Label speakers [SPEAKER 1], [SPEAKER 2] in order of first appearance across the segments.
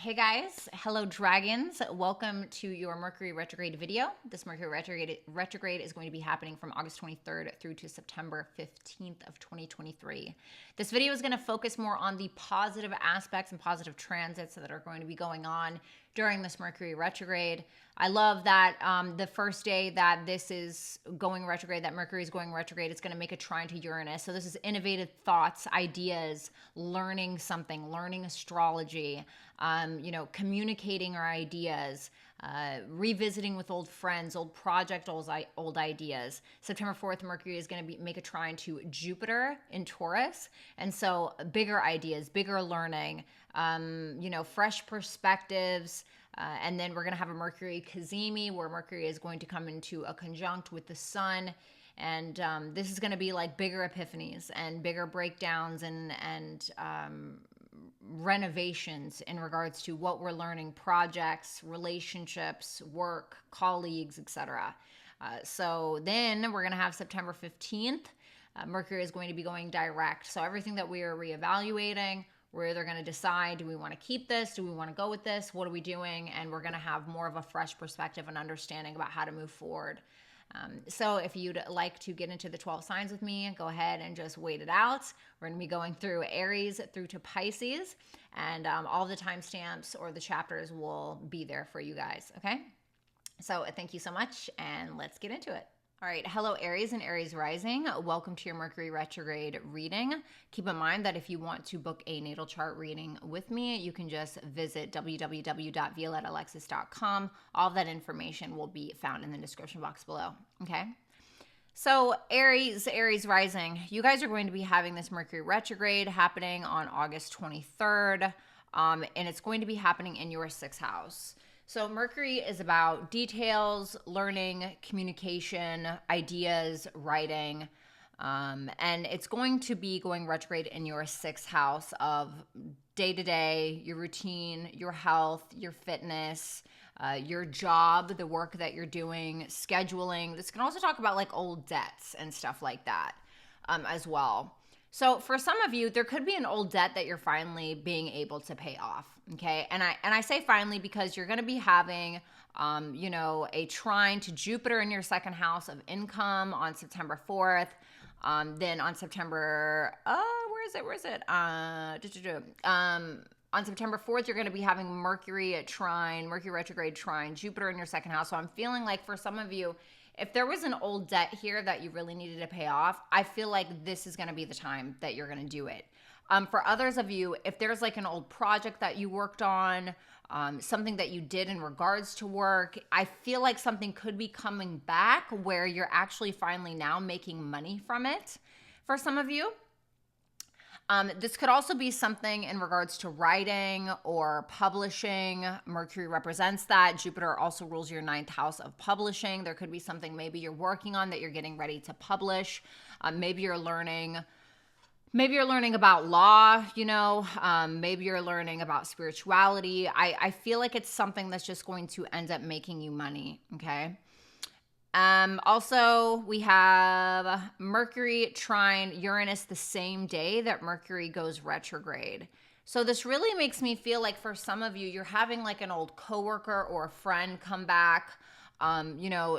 [SPEAKER 1] Hey guys, hello dragons. Welcome to your Mercury Retrograde video. This Mercury Retrograde is going to be happening from August 23rd through to September 15th of 2023. This video is going to focus more on the positive aspects and positive transits that are going to be going on during this Mercury Retrograde. I love that the first day that this is going retrograde, that Mercury is going retrograde, it's going to make a trine to Uranus. So this is innovative thoughts, ideas, learning something, learning astrology, communicating our ideas, revisiting with old friends, old project, old ideas. September 4th, Mercury is going to make a trine to Jupiter in Taurus. And so bigger ideas, bigger learning, fresh perspectives. And then we're going to have a Mercury Cazimi where Mercury is going to come into a conjunct with the sun. And this is going to be like bigger epiphanies and bigger breakdowns and renovations in regards to what we're learning, projects, relationships, work, colleagues, etc. So then we're going to have September 15th. Mercury is going to be going direct. So everything that we are reevaluating, we're either going to decide, do we want to keep this? Do we want to go with this? What are we doing? And we're going to have more of a fresh perspective and understanding about how to move forward. So if you'd like to get into the 12 signs with me, go ahead and just wait it out. We're going to be going through Aries through to Pisces, and all the timestamps or the chapters will be there for you guys, okay? So thank you so much, and let's get into it. All right, hello Aries and Aries rising. Welcome to your Mercury Retrograde reading. Keep in mind that if you want to book a natal chart reading with me, you can just visit www.violettalexis.com. All of that information will be found in the description box below, okay? So Aries rising, you guys are going to be having this Mercury Retrograde happening on August 23rd, and it's going to be happening in your 6th house. So Mercury is about details, learning, communication, ideas, writing, and it's going to be going retrograde in your 6th house of day-to-day, your routine, your health, your fitness, your job, the work that you're doing, scheduling. This can also talk about like old debts and stuff like that as well. So for some of you, there could be an old debt that you're finally being able to pay off, okay? And I say finally because you're going to be having, a trine to Jupiter in your 2nd house of income on September 4th. Then on September, where is it? On September 4th, you're going to be having Mercury retrograde trine, Jupiter in your 2nd house. So I'm feeling like for some of you, if there was an old debt here that you really needed to pay off, I feel like this is going to be the time that you're going to do it. For others of you, if there's like an old project that you worked on, something that you did in regards to work, I feel like something could be coming back where you're actually finally now making money from it for some of you. This could also be something in regards to writing or publishing. Mercury represents that. Jupiter also rules your 9th house of publishing. There could be something maybe you're working on that you're getting ready to publish. Maybe you're learning about law, maybe you're learning about spirituality. I feel like it's something that's just going to end up making you money, okay? Also, we have Mercury trine Uranus the same day that Mercury goes retrograde. So this really makes me feel like for some of you, you're having like an old coworker or a friend come back,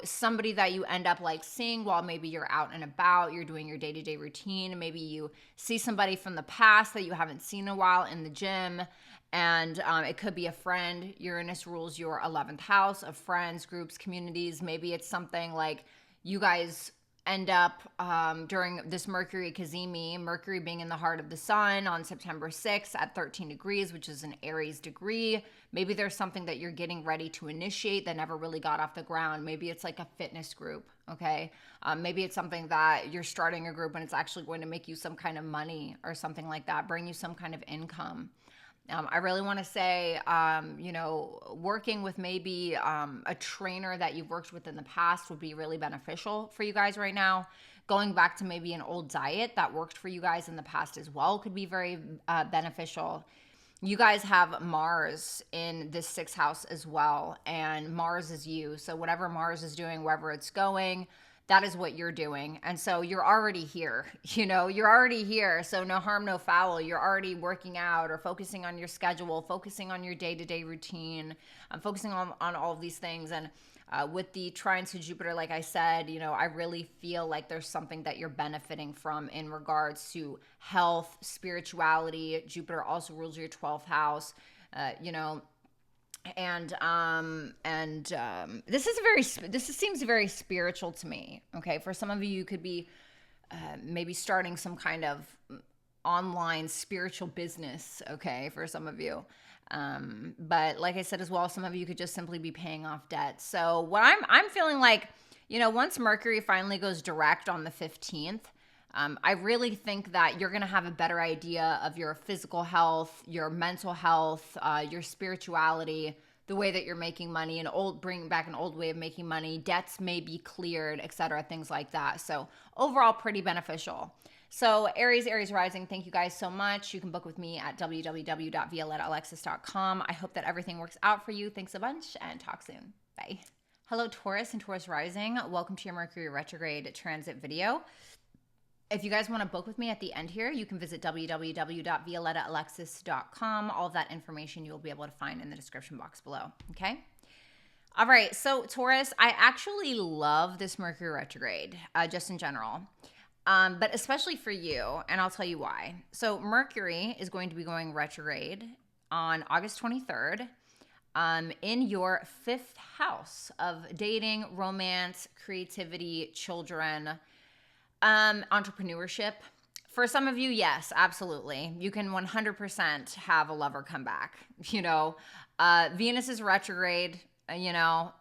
[SPEAKER 1] somebody that you end up like seeing while maybe you're out and about, you're doing your day-to-day routine. Maybe you see somebody from the past that you haven't seen in a while in the gym. And it could be a friend. Uranus rules your 11th house of friends, groups, communities. Maybe it's something like you guys end up during this Mercury Cazimi, Mercury being in the heart of the sun on September 6th at 13 degrees, which is an Aries degree. Maybe there's something that you're getting ready to initiate that never really got off the ground. Maybe it's like a fitness group, okay? Maybe it's something that you're starting a group and it's actually going to make you some kind of money or something like that, bring you some kind of income. I really want to say, working with maybe a trainer that you've worked with in the past would be really beneficial for you guys right now. Going back to maybe an old diet that worked for you guys in the past as well could be very beneficial. You guys have Mars in this 6th house as well, and Mars is you. So whatever Mars is doing, wherever it's going, that is what you're doing. And so you're already here, you're already here. So no harm, no foul. You're already working out or focusing on your schedule, focusing on your day-to-day routine, focusing on all of these things. And with the trines to Jupiter, like I said, I really feel like there's something that you're benefiting from in regards to health, spirituality. Jupiter also rules your 12th house, and this seems very spiritual to me. Okay, for some of you, you could be maybe starting some kind of online spiritual business. Okay, for some of you. But like I said as well, some of you could just simply be paying off debt. So what I'm feeling like, once Mercury finally goes direct on the 15th, I really think that you're going to have a better idea of your physical health, your mental health, your spirituality, the way that you're making money, bringing back an old way of making money, debts may be cleared, etc., things like that. So overall, pretty beneficial. So Aries rising, thank you guys so much. You can book with me at www.violettaalexis.com. I hope that everything works out for you. Thanks a bunch and talk soon. Bye. Hello, Taurus and Taurus rising. Welcome to your Mercury retrograde transit video. If you guys want to book with me at the end here, you can visit www.violettaalexis.com. All of that information you'll be able to find in the description box below, okay? All right, so Taurus, I actually love this Mercury retrograde, just in general. But especially for you, and I'll tell you why. So Mercury is going to be going retrograde on August 23rd in your 5th house of dating, romance, creativity, children, entrepreneurship. For some of you, yes, absolutely. You can 100% have a lover come back. Venus is retrograde. A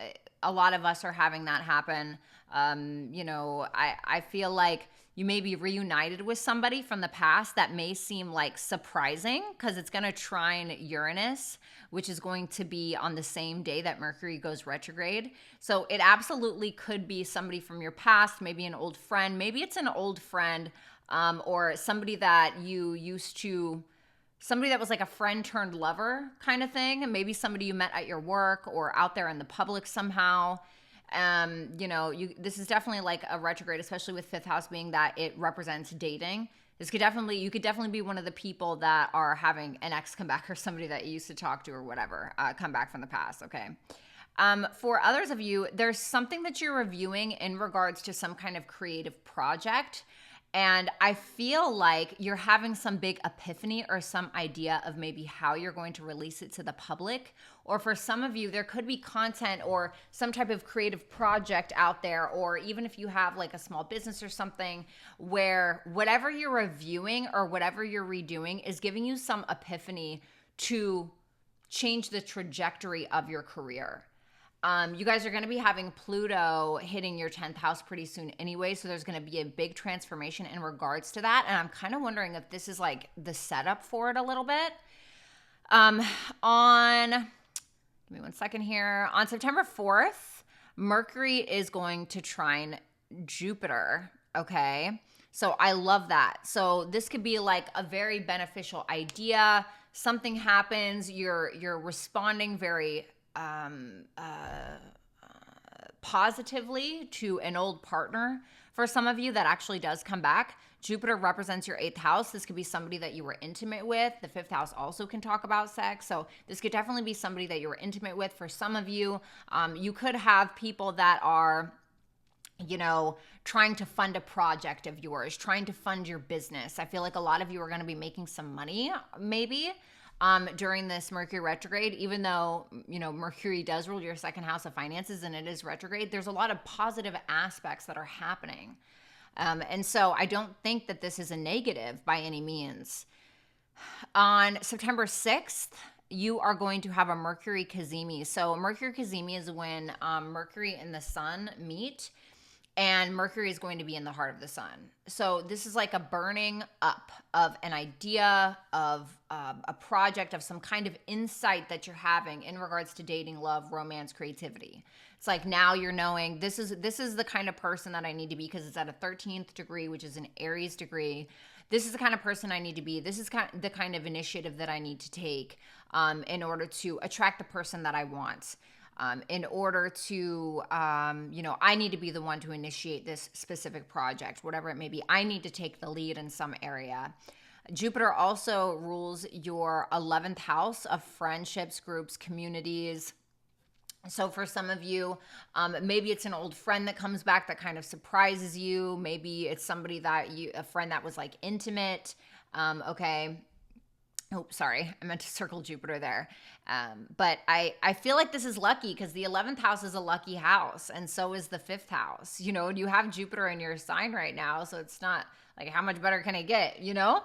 [SPEAKER 1] lot of us are having that happen. I feel like you may be reunited with somebody from the past that may seem like surprising because it's going to trine Uranus, which is going to be on the same day that Mercury goes retrograde. So it absolutely could be somebody from your past, maybe an old friend. Maybe it's an old friend or somebody that you used to, somebody that was like a friend turned lover kind of thing. And maybe somebody you met at your work or out there in the public somehow. This is definitely like a retrograde, especially with 5th house being that it represents dating. You could definitely be one of the people that are having an ex come back or somebody that you used to talk to or whatever, come back from the past. Okay. For others of you, there's something that you're reviewing in regards to some kind of creative project. And I feel like you're having some big epiphany or some idea of maybe how you're going to release it to the public. Or for some of you, there could be content or some type of creative project out there, or even if you have like a small business or something where whatever you're reviewing or whatever you're redoing is giving you some epiphany to change the trajectory of your career. You guys are going to be having Pluto hitting your 10th house pretty soon anyway, so there's going to be a big transformation in regards to that, and I'm kind of wondering if this is like the setup for it a little bit. Give me 1 second here. On September 4th, Mercury is going to trine Jupiter, okay? So I love that. So this could be like a very beneficial idea. Something happens, you're responding very positively to an old partner. For some of you, that actually does come back. Jupiter represents your 8th house. This could be somebody that you were intimate with. The 5th house also can talk about sex. So this could definitely be somebody that you were intimate with. For some of you, you could have people that are, trying to fund a project of yours, trying to fund your business. I feel like a lot of you are going to be making some money, maybe, during this Mercury retrograde. Even though, Mercury does rule your 2nd house of finances and it is retrograde, there's a lot of positive aspects that are happening. And so I don't think that this is a negative by any means. On September 6th, you are going to have a Mercury Cazimi. So Mercury Cazimi is when Mercury and the Sun meet, and Mercury is going to be in the heart of the Sun. So this is like a burning up of an idea, of a project, of some kind of insight that you're having in regards to dating, love, romance, creativity. It's like now you're knowing this is the kind of person that I need to be, because it's at a 13th degree, which is an Aries degree. This is the kind of person I need to be. This is the kind of initiative that I need to take in order to attract the person that I want. in order to, you know, I need to be the one to initiate this specific project, whatever it may be. I need to take the lead in some area. Jupiter also rules your 11th house of friendships, groups, communities. So for some of you, maybe it's an old friend that comes back that kind of surprises you. Maybe it's somebody that a friend that was like intimate. Okay. Oh, sorry. I meant to circle Jupiter there. But I feel like this is lucky because the 11th house is a lucky house. And so is the 5th house, you know, and you have Jupiter in your sign right now. So it's not like, how much better can it get, you know?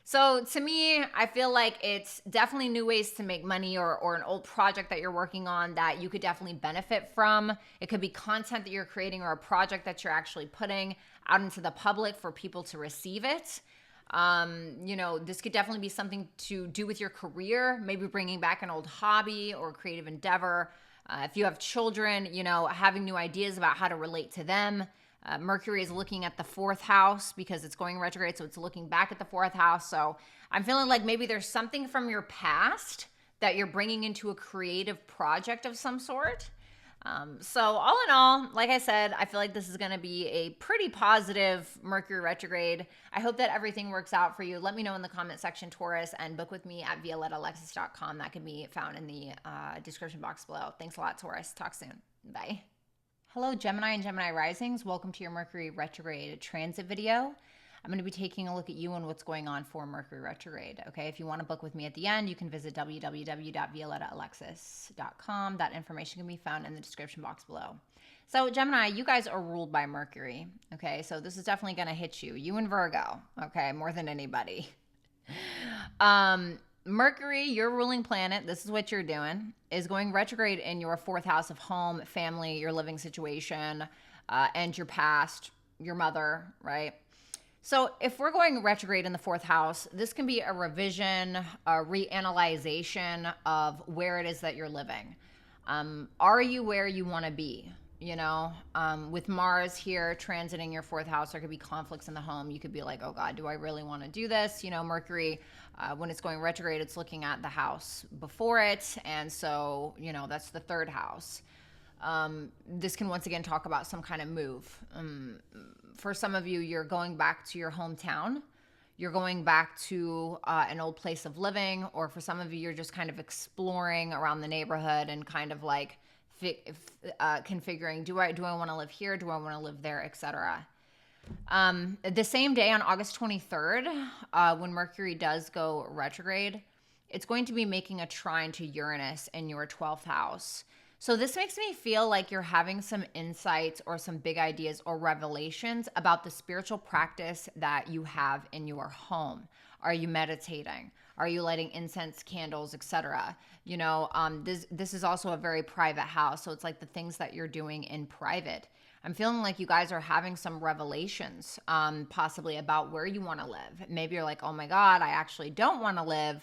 [SPEAKER 1] So to me, I feel like it's definitely new ways to make money or an old project that you're working on that you could definitely benefit from. It could be content that you're creating or a project that you're actually putting out into the public for people to receive it. You know, this could definitely be something to do with your career, maybe bringing back an old hobby or creative endeavor. If you have children, you know, having new ideas about how to relate to them. Mercury is looking at the 4th house because it's going retrograde, so it's looking back at the 4th house. So I'm feeling like maybe there's something from your past that you're bringing into a creative project of some sort. So all in all, like I said, I feel like this is going to be a pretty positive Mercury retrograde. I hope that everything works out for you. Let me know in the comment section, Taurus, and book with me at violetaalexis.com. That can be found in the description box below. Thanks a lot, Taurus. Talk soon. Bye. Hello, Gemini and Gemini risings. Welcome to your Mercury retrograde transit video. I'm going to be taking a look at you and what's going on for Mercury retrograde. Okay, if you want to book with me at the end, you can visit www.violetaalexis.com. That information can be found in the description box below. So Gemini, you guys are ruled by Mercury. Okay, so this is definitely going to hit you. You and Virgo, okay, more than anybody. Mercury, your ruling planet, this is what you're doing, is going retrograde in your 4th house of home, family, your living situation, and your past, your mother, right? So if we're going retrograde in the 4th house, this can be a revision, a reanalyzation of where it is that you're living. Are you where you want to be? You know, with Mars here transiting your 4th house, there could be conflicts in the home. You could be like, oh God, do I really want to do this? You know, Mercury, when it's going retrograde, it's looking at the house before it. And so, you know, that's the 3rd house. This can once again talk about some kind of move. For some of you, you're going back to your hometown. You're going back to an old place of living. Or for some of you, you're just kind of exploring around the neighborhood and kind of like configuring, do I want to live here? Do I want to live there, etc. The same day on August 23rd, when Mercury does go retrograde, it's going to be making a trine to Uranus in your 12th house. So this makes me feel like you're having some insights or some big ideas or revelations about the spiritual practice that you have in your home. Are you meditating? Are you lighting incense, candles, etc.? You know, this is also a very private house. So it's like the things that you're doing in private. I'm feeling like you guys are having some revelations, possibly about where you want to live. Maybe you're like, oh my God, I actually don't want to live,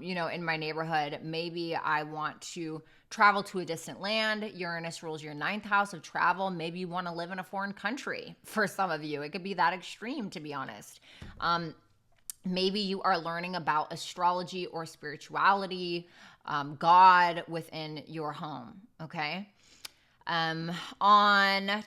[SPEAKER 1] you know, in my neighborhood. Maybe I want to travel to a distant land. Uranus rules your 9th house of travel. Maybe you want to live in a foreign country for some of you. It could be that extreme, to be honest. Maybe you are learning about astrology or spirituality, God within your home, okay? On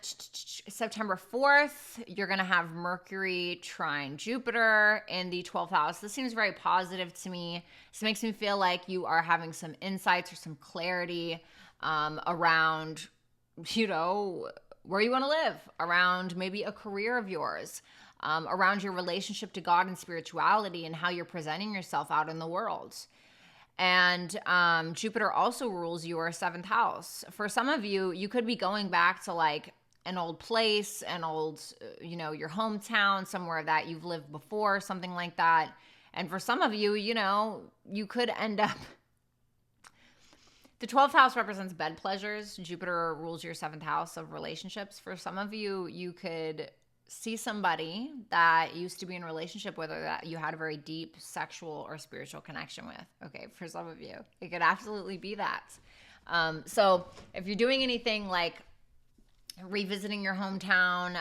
[SPEAKER 1] September 4th, you're going to have Mercury trine Jupiter in the 12th house. This seems very positive to me. This makes me feel like you are having some insights or some clarity around, you know, where you want to live, around maybe a career of yours, around your relationship to God and spirituality and how you're presenting yourself out in the world. And Jupiter also rules your 7th house. For some of you, you could be going back to like an old place, an old, you know, your hometown, somewhere that you've lived before, something like that. And for some of you, you know, you could end up. The 12th house represents bed pleasures. Jupiter rules your 7th house of relationships. For some of you, you could see somebody that used to be in a relationship with or that you had a very deep sexual or spiritual connection with. Okay, for some of you, it could absolutely be that. So if you're doing anything like revisiting your hometown,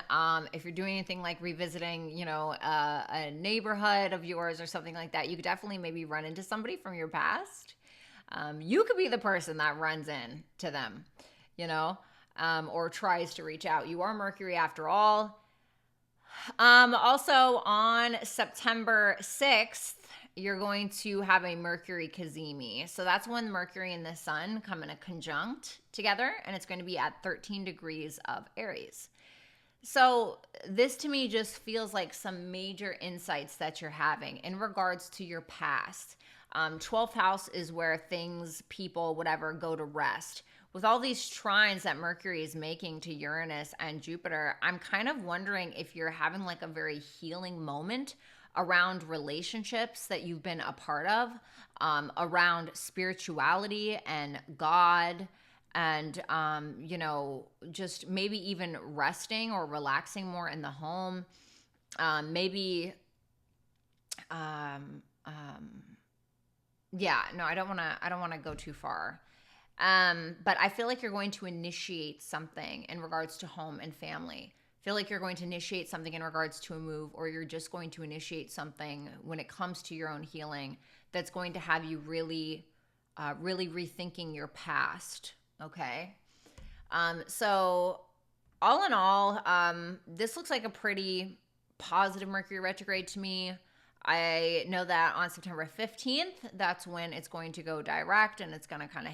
[SPEAKER 1] if you're doing anything like revisiting, you know, a neighborhood of yours or something like that, you could definitely maybe run into somebody from your past. You could be the person that runs in to them, or tries to reach out. You are Mercury after all. Also on September 6th, you're going to have a Mercury Cazimi. So that's when Mercury and the Sun come in a conjunct together, and it's going to be at 13 degrees of Aries. So this to me just feels like some major insights that you're having in regards to your past. 12th house is where things, people, whatever, go to rest. With all these trines that Mercury is making to Uranus and Jupiter, I'm kind of wondering if you're having like a very healing moment around relationships that you've been a part of, around spirituality and God, and, just maybe even resting or relaxing more in the home. I don't want to go too far. But I feel like you're going to initiate something in regards to home and family. I feel like you're going to initiate something in regards to a move, or you're just going to initiate something when it comes to your own healing that's going to have you really rethinking your past. Okay. So all in all, this looks like a pretty positive Mercury retrograde to me. I know that on September 15th, that's when it's going to go direct, and it's going to kind of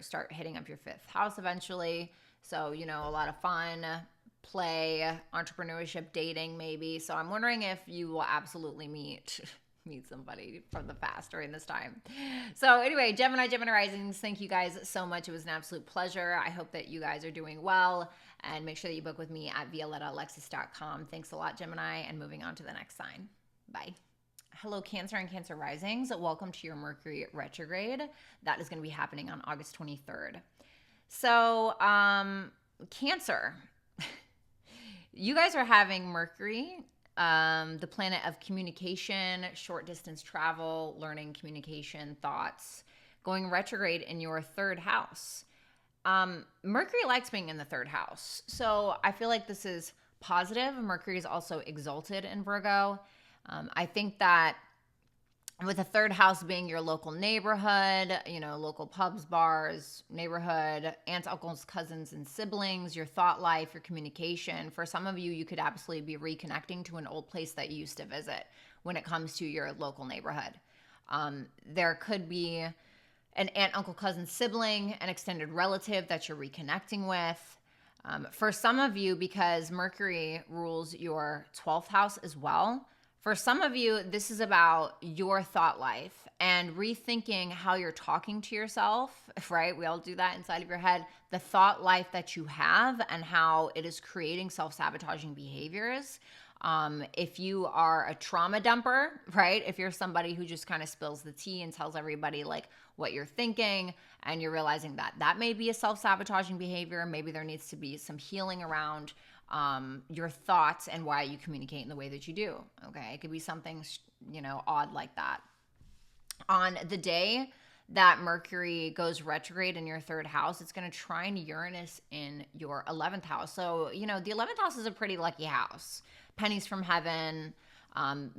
[SPEAKER 1] start hitting up your 5th house eventually. So, a lot of fun, play, entrepreneurship, dating maybe. So I'm wondering if you will absolutely meet somebody from the past during this time. So anyway, Gemini Risings, thank you guys so much. It was an absolute pleasure. I hope that you guys are doing well, and make sure that you book with me at violettaalexis.com. Thanks a lot, Gemini, and moving on to the next sign. Bye. Hello, Cancer and Cancer Risings. Welcome to your Mercury retrograde. That is going to be happening on August 23rd. So, Cancer, you guys are having Mercury, the planet of communication, short distance travel, learning, communication, thoughts, going retrograde in your 3rd house. Mercury likes being in the 3rd house. So I feel like this is positive. Mercury is also exalted in Virgo. I think that with the 3rd house being your local neighborhood, local pubs, bars, neighborhood, aunts, uncles, cousins, and siblings, your thought life, your communication. For some of you, you could absolutely be reconnecting to an old place that you used to visit when it comes to your local neighborhood. There could be an aunt, uncle, cousin, sibling, an extended relative that you're reconnecting with. For some of you, because Mercury rules your 12th house as well, for some of you, this is about your thought life and rethinking how you're talking to yourself, right? We all do that inside of your head. The thought life that you have and how it is creating self-sabotaging behaviors. If you are a trauma dumper, right? If you're somebody who just kind of spills the tea and tells everybody like what you're thinking, and you're realizing that that may be a self-sabotaging behavior, maybe there needs to be some healing around your thoughts and why you communicate in the way that you do. Okay. It could be something, odd like that. On the day that Mercury goes retrograde in your 3rd house, it's going to trine Uranus in your 11th house. So, the 11th house is a pretty lucky house. Pennies from heaven,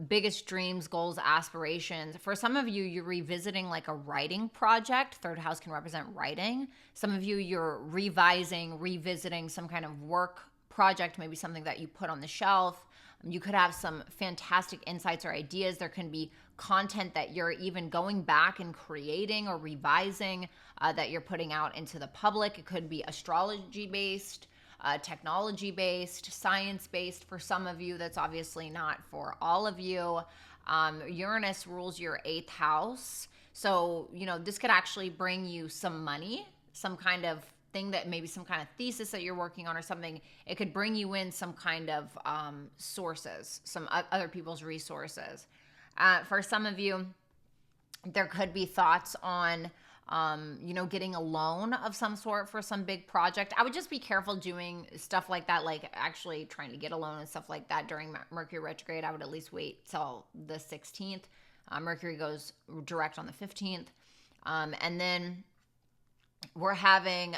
[SPEAKER 1] biggest dreams, goals, aspirations. For some of you, you're revisiting like a writing project. 3rd house can represent writing. Some of you, you're revisiting some kind of work project, maybe something that you put on the shelf. You could have some fantastic insights or ideas. There can be content that you're even going back and creating or revising that you're putting out into the public. It could be astrology-based, technology-based, science-based. For some of you, that's obviously not for all of you. Uranus rules your 8th house. So, this could actually bring you some money, some kind of thing, that maybe some kind of thesis that you're working on or something. It could bring you in some kind of sources, some other people's resources. For some of you, there could be thoughts on, getting a loan of some sort for some big project. I would just be careful doing stuff like that, like actually trying to get a loan and stuff like that during Mercury retrograde. I would at least wait till the 16th. Mercury goes direct on the 15th. And then we're having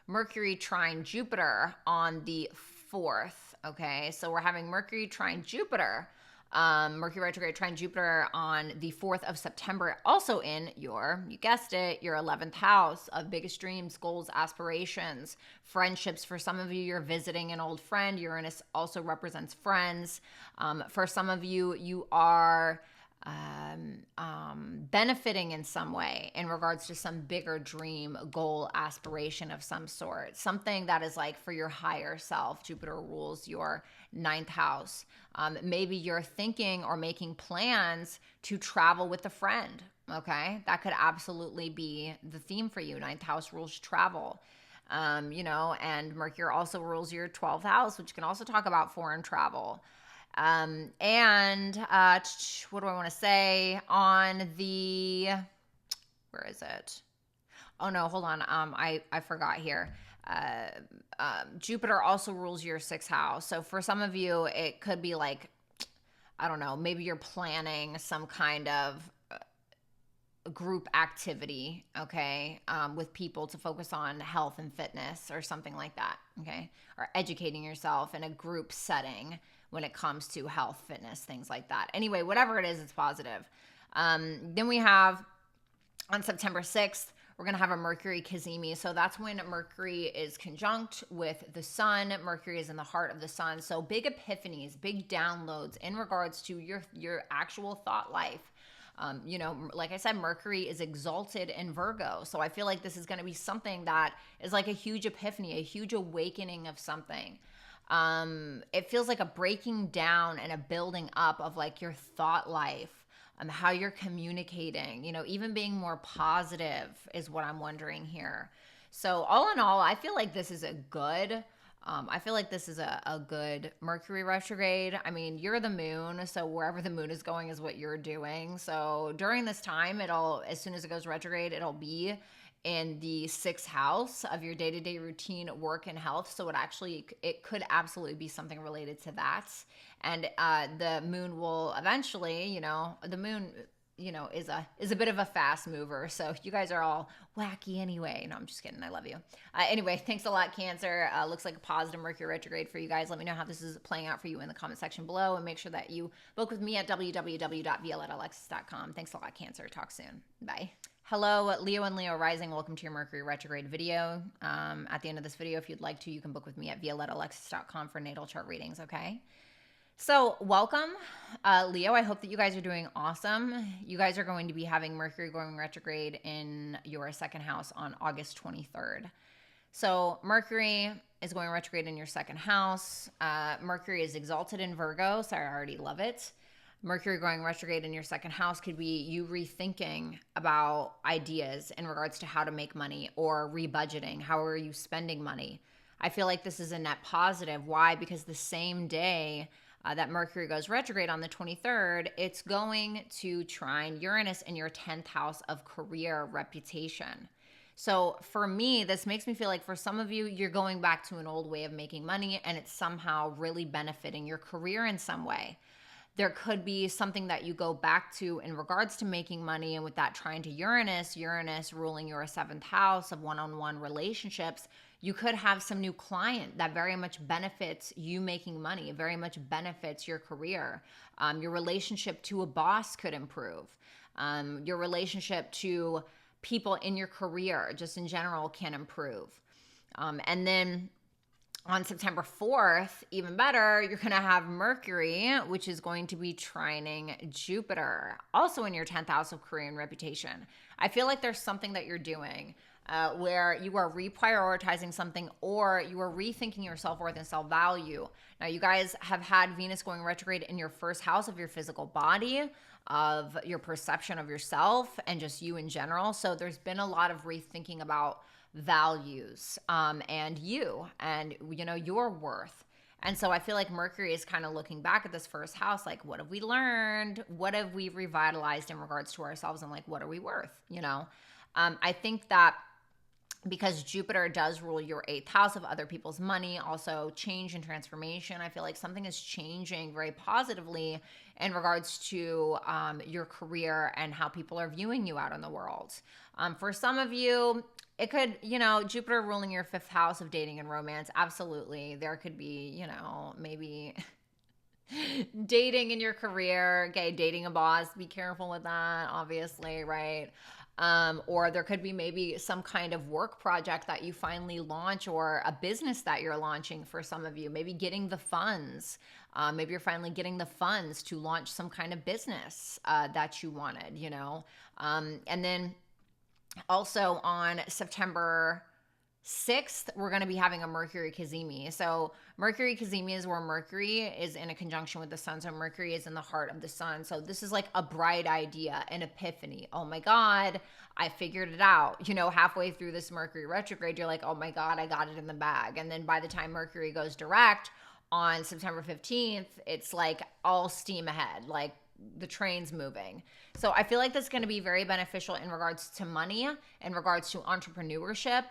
[SPEAKER 1] Mercury trine Jupiter on the 4th. Okay, so we're having Mercury trine Jupiter Mercury retrograde trine Jupiter on the 4th of September, also in your, you guessed it, your 11th house of biggest dreams, goals, aspirations, friendships. For some of you, you're visiting an old friend. Uranus also represents friends. For some of you, you are benefiting in some way in regards to some bigger dream, goal, aspiration of some sort. Something that is like for your higher self. Jupiter rules your 9th house. Maybe you're thinking or making plans to travel with a friend. Okay. That could absolutely be the theme for you. 9th house rules travel. And Mercury also rules your 12th house, which can also talk about foreign travel. What do I want to say on the, where is it? Oh no, hold on. I forgot here. Jupiter also rules your 6th house. So for some of you, it could be like, I don't know, maybe you're planning some kind of group activity, okay, with people to focus on health and fitness or something like that, okay, or educating yourself in a group setting when it comes to health, fitness, things like that. Anyway, whatever it is, it's positive. Then we have on September 6th, we're going to have a Mercury Cazimi. So that's when Mercury is conjunct with the sun. Mercury is in the heart of the sun. So big epiphanies, big downloads in regards to your actual thought life. Like I said, Mercury is exalted in Virgo. So I feel like this is going to be something that is like a huge epiphany, a huge awakening of something. It feels like a breaking down and a building up of like your thought life, how you're communicating, even being more positive is what I'm wondering here. So all in all, I feel like this is a good Mercury retrograde. I mean, you're the moon, so wherever the moon is going is what you're doing. So during this time, as soon as it goes retrograde, it'll be in the 6th house of your day-to-day routine, work, and health. So it could absolutely be something related to that. And the moon will eventually, the moon, is a bit of a fast mover. So you guys are all wacky anyway. No, I'm just kidding. I love you. Anyway, thanks a lot, Cancer. Looks like a positive Mercury retrograde for you guys. Let me know how this is playing out for you in the comment section below, and make sure that you book with me at www.violettalexis.com. Thanks a lot, Cancer. Talk soon. Bye. Hello, Leo and Leo Rising. Welcome to your Mercury retrograde video. At the end of this video, if you'd like to, you can book with me at violettalexis.com for natal chart readings, okay? So welcome, Leo. I hope that you guys are doing awesome. You guys are going to be having Mercury going retrograde in your 2nd house on August 23rd. So Mercury is going retrograde in your 2nd house. Mercury is exalted in Virgo, so I already love it. Mercury going retrograde in your 2nd house could be you rethinking about ideas in regards to how to make money or rebudgeting. How are you spending money? I feel like this is a net positive. Why? Because the same day that Mercury goes retrograde on the 23rd, it's going to trine Uranus in your 10th house of career reputation. So for me, this makes me feel like for some of you, you're going back to an old way of making money, and it's somehow really benefiting your career in some way. There could be something that you go back to in regards to making money, and with that trine to Uranus ruling your 7th house of one-on-one relationships, you could have some new client that very much benefits you making money. It very much benefits your career. Your relationship to a boss could improve. Your relationship to people in your career, just in general, can improve. And then on September 4th, even better, you're going to have Mercury, which is going to be trining Jupiter, also in your 10th house of career and reputation. I feel like there's something that you're doing where you are reprioritizing something, or you are rethinking your self-worth and self-value. Now, you guys have had Venus going retrograde in your 1st house of your physical body, of your perception of yourself, and just you in general. So there's been a lot of rethinking about values and you and your worth. And so I feel like Mercury is kind of looking back at this 1st house, like, what have we learned? What have we revitalized in regards to ourselves? And like, what are we worth? I think that because Jupiter does rule your 8th house of other people's money, also change and transformation, I feel like something is changing very positively in regards to your career and how people are viewing you out in the world. For some of you, it could, Jupiter ruling your 5th house of dating and romance. Absolutely. There could be, maybe Dating in your career, okay, dating a boss, be careful with that, obviously, right? Or there could be maybe some kind of work project that you finally launch, or a business that you're launching for some of you, maybe getting the funds. Maybe you're finally getting the funds to launch some kind of business that you wanted, you know? And then also on September 6th, we're going to be having a Mercury Cazimi. So Mercury Cazimi is where Mercury is in a conjunction with the sun. So Mercury is in the heart of the sun. So this is like a bright idea, an epiphany. Oh my God, I figured it out. You know, halfway through this Mercury retrograde, you're like, oh my God, I got it in the bag. And then by the time Mercury goes direct on September 15th, it's like all steam ahead. Like, the train's moving. So I feel like that's going to be very beneficial in regards to money, in regards to entrepreneurship,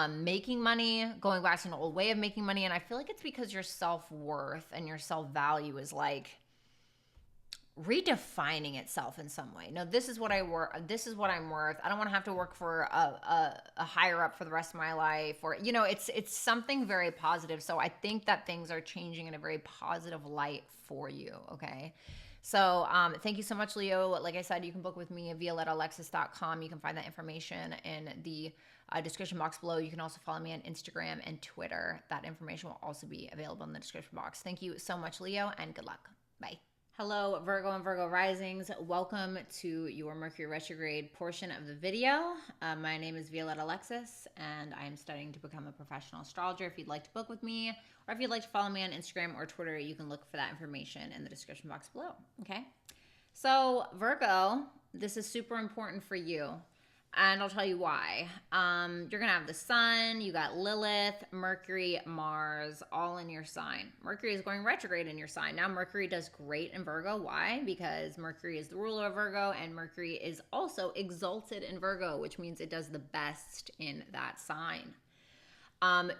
[SPEAKER 1] making money, going back to an old way of making money. And I feel like it's because your self-worth and your self-value is like redefining itself in some way. No, this is what I work. This is what I'm worth. I don't want to have to work for a higher up for the rest of my life, or, you know, it's something very positive. So I think that things are changing in a very positive light for you. Okay. So thank you so much, Leo. Like I said, you can book with me at violetaalexis.com. You can find that information in the description box below. You can also follow me on Instagram and Twitter. That information will also be available in the description box. Thank you so much, Leo, and good luck. Bye. Hello, Virgo and Virgo risings. Welcome to your Mercury retrograde portion of the video. My name is Violetta Alexis, and I am studying to become a professional astrologer. If you'd like to book with me, or if you'd like to follow me on Instagram or Twitter, you can look for that information in the description box below, okay? So, Virgo, this is super important for you. And I'll tell you why. You're going to have the sun, you got Lilith, Mercury, Mars, all in your sign. Mercury is going retrograde in your sign. Now, Mercury does great in Virgo. Why? Because Mercury is the ruler of Virgo, and Mercury is also exalted in Virgo, which means it does the best in that sign.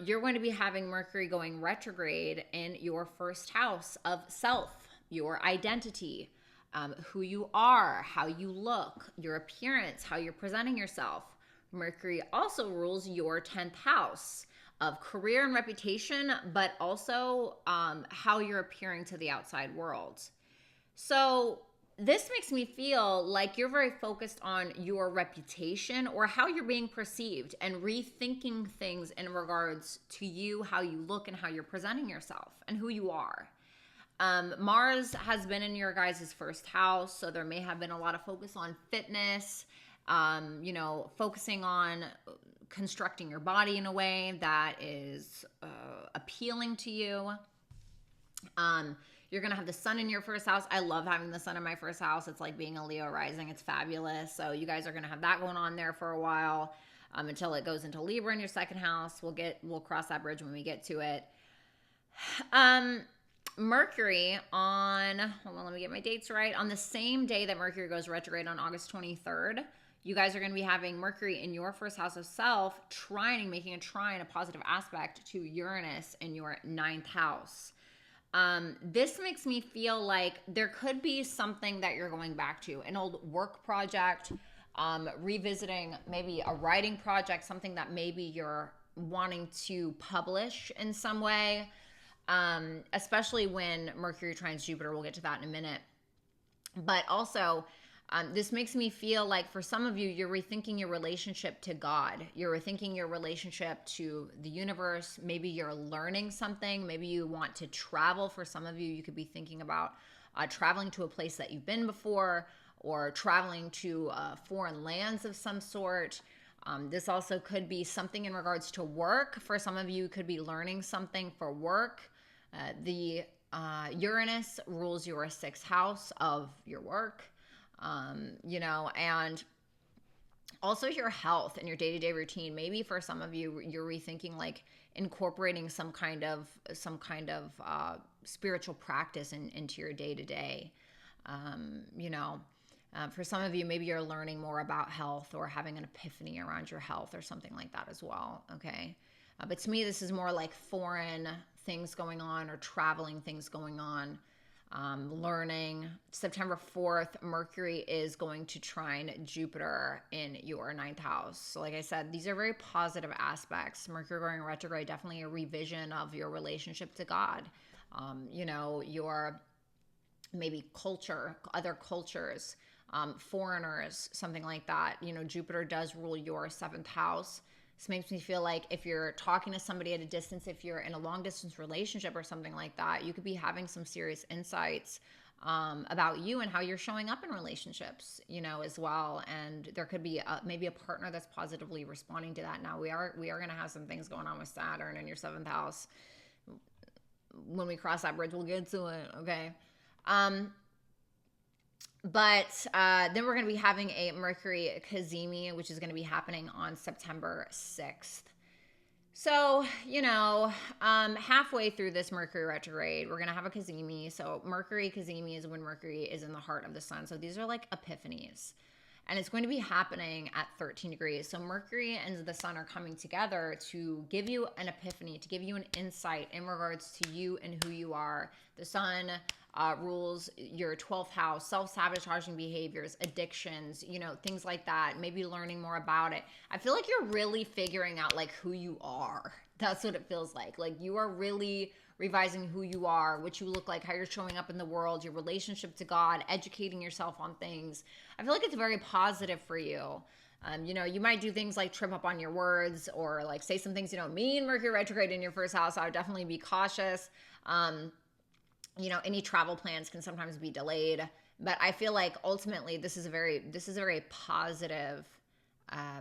[SPEAKER 1] You're going to be having Mercury going retrograde in your first house of self, your identity. Who you are, how you look, your appearance, how you're presenting yourself. Mercury also rules your 10th house of career and reputation, but also how you're appearing to the outside world. So this makes me feel like you're very focused on your reputation or how you're being perceived, and rethinking things in regards to you, how you look, and how you're presenting yourself, and who you are. Mars has been in your guys' first house, so there may have been a lot of focus on fitness, you know, focusing on constructing your body in a way that is appealing to you. You're going to have the sun in your first house. I love having the sun in my first house. It's like being a Leo rising. It's fabulous. So you guys are going to have that going on there for a while, until it goes into Libra in your second house. We'll cross that bridge when we get to it. Mercury on, hold on, let me get my dates right. On the same day that Mercury goes retrograde on August 23rd, you guys are going to be having Mercury in your first house of self, making a trine, a positive aspect to Uranus in your 9th house. This makes me feel like there could be something that you're going back to, an old work project, revisiting maybe a writing project, something that maybe you're wanting to publish in some way. Especially when Mercury trines Jupiter. We'll get to that in a minute. But also, this makes me feel like for some of you, you're rethinking your relationship to God. You're rethinking your relationship to the universe. Maybe you're learning something. Maybe you want to travel. For some of you, you could be thinking about traveling to a place that you've been before, or traveling to foreign lands of some sort. This also could be something in regards to work. For some of you, could be learning something for work. The Uranus rules your 6th house of your work, you know, and also your health and your day-to-day routine. Maybe for some of you, you're rethinking like incorporating some kind of spiritual practice into your day-to-day. You know, for some of you, maybe you're learning more about health, or having an epiphany around your health, or something like that as well. Okay. But to me, this is more like foreign things going on, or traveling things going on, learning. September 4th, Mercury is going to trine Jupiter in your 9th house. So like I said, these are very positive aspects. Mercury going retrograde, definitely a revision of your relationship to God. You know, your maybe culture, other cultures, foreigners, something like that. You know, Jupiter does rule your 7th house. This makes me feel like if you're talking to somebody at a distance, if you're in a long distance relationship or something like that, you could be having some serious insights about you and how you're showing up in relationships, you know, as well. And there could be maybe a partner that's positively responding to that. Now we are going to have some things going on with Saturn in your 7th house. When we cross that bridge, we'll get to it. Okay. But then we're going to be having a Mercury Cazimi, which is going to be happening on September 6th. So, you know, halfway through this Mercury retrograde, we're going to have a Cazimi. So Mercury Cazimi is when Mercury is in the heart of the sun. So these are like epiphanies. And it's going to be happening at 13 degrees. So Mercury and the sun are coming together to give you an epiphany, to give you an insight in regards to you and who you are. The sun rules your 12th house, self-sabotaging behaviors, addictions, you know, things like that. Maybe learning more about it. I feel like you're really figuring out like who you are. That's what it feels like. Like you are really revising who you are, what you look like, how you're showing up in the world, your relationship to God, educating yourself on things. I feel like it's very positive for you. You know, you might do things like trip up on your words or like say some things you don't mean. Mercury retrograde in your 1st house, I would definitely be cautious. You know, any travel plans can sometimes be delayed, but I feel like ultimately this is a very positive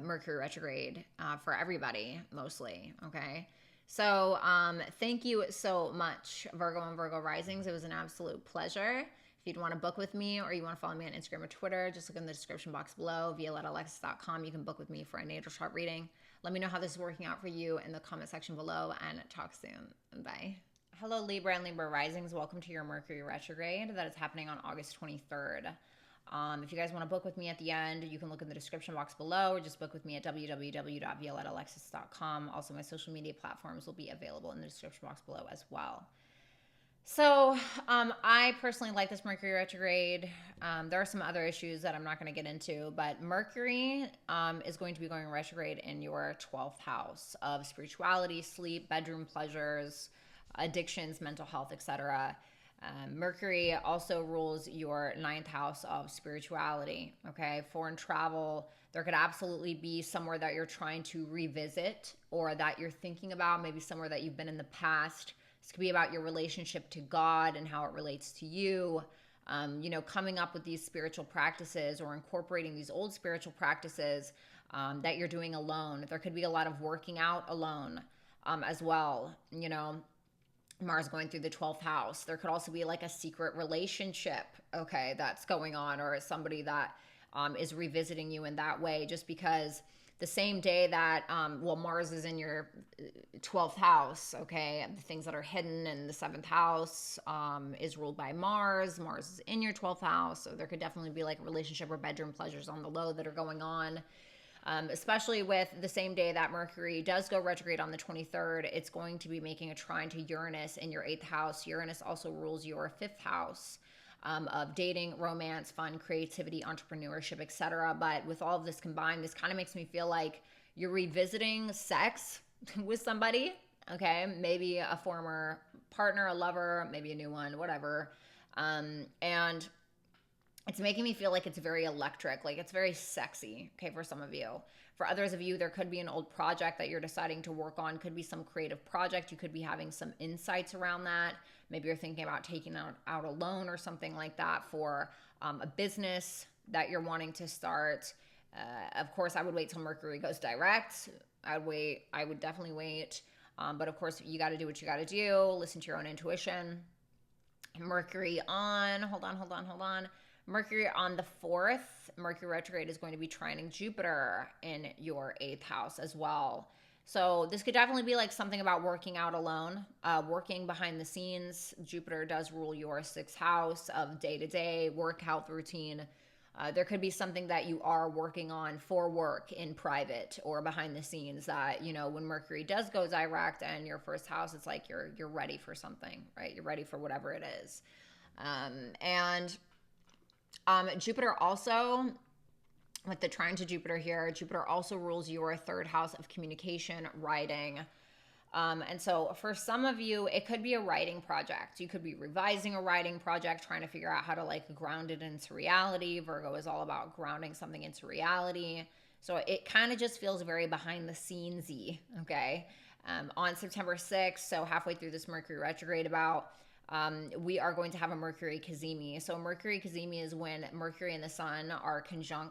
[SPEAKER 1] Mercury retrograde for everybody, mostly. Okay. So thank you so much, Virgo and Virgo risings. It was an absolute pleasure. If you'd want to book with me or you want to follow me on Instagram or Twitter, just look in the description box below, violetaalexis.com. You can book with me for a natal chart reading. Let me know how this is working out for you in the comment section below, and talk soon. Bye. Hello, Libra and Libra risings. Welcome to your Mercury retrograde that is happening on August 23rd. If you guys want to book with me at the end, you can look in the description box below or just book with me at www.violetaalexis.com. Also, my social media platforms will be available in the description box below as well. So I personally like this Mercury retrograde. There are some other issues that I'm not going to get into, but Mercury is going to be going retrograde in your 12th house of spirituality, sleep, bedroom pleasures, addictions, mental health, etc. Mercury also rules your 9th house of spirituality. Okay, foreign travel. There could absolutely be somewhere that you're trying to revisit or that you're thinking about, maybe somewhere that you've been in the past. This could be about your relationship to God and how it relates to you. You know, coming up with these spiritual practices or incorporating these old spiritual practices that you're doing alone. There could be a lot of working out alone as well, you know. Mars going through the 12th house. There could also be like a secret relationship, okay, that's going on, or somebody that is revisiting you in that way, just because the same day that, Mars is in your 12th house, okay, the things that are hidden in the 7th house is ruled by Mars. Mars is in your 12th house, so there could definitely be like relationship or bedroom pleasures on the low that are going on. Especially with the same day that Mercury does go retrograde on the 23rd, it's going to be making a trine to Uranus in your 8th house. Uranus also rules your 5th house of dating, romance, fun, creativity, entrepreneurship, etc. But with all of this combined, this kind of makes me feel like you're revisiting sex with somebody, okay? Maybe a former partner, a lover, maybe a new one, whatever. And it's making me feel like it's very electric, like it's very sexy, okay, for some of you. For others of you, there could be an old project that you're deciding to work on, could be some creative project. You could be having some insights around that. Maybe you're thinking about taking out a loan or something like that for a business that you're wanting to start. Of course, I would wait till Mercury goes direct. I would definitely wait. But of course, you got to do what you got to do. Listen to your own intuition. Mercury on, hold on. Mercury on the 4th, Mercury retrograde is going to be trining Jupiter in your 8th house as well. So this could definitely be like something about working out alone, working behind the scenes. Jupiter does rule your 6th house of day-to-day workout routine. There could be something that you are working on for work in private or behind the scenes that, you know, when Mercury does go direct and your 1st house, it's like you're ready for something, right? You're ready for whatever it is. Jupiter also, with the trine to Jupiter here, Jupiter also rules your 3rd house of communication, writing, And so for some of you, it could be a writing project. You could be revising a writing project, trying to figure out how to like ground it into reality. Virgo is all about grounding something into reality. So it kind of just feels very behind the scenes-y, okay? On September 6th, so halfway through this Mercury retrograde we are going to have a Mercury cazimi. So Mercury cazimi is when Mercury and the sun are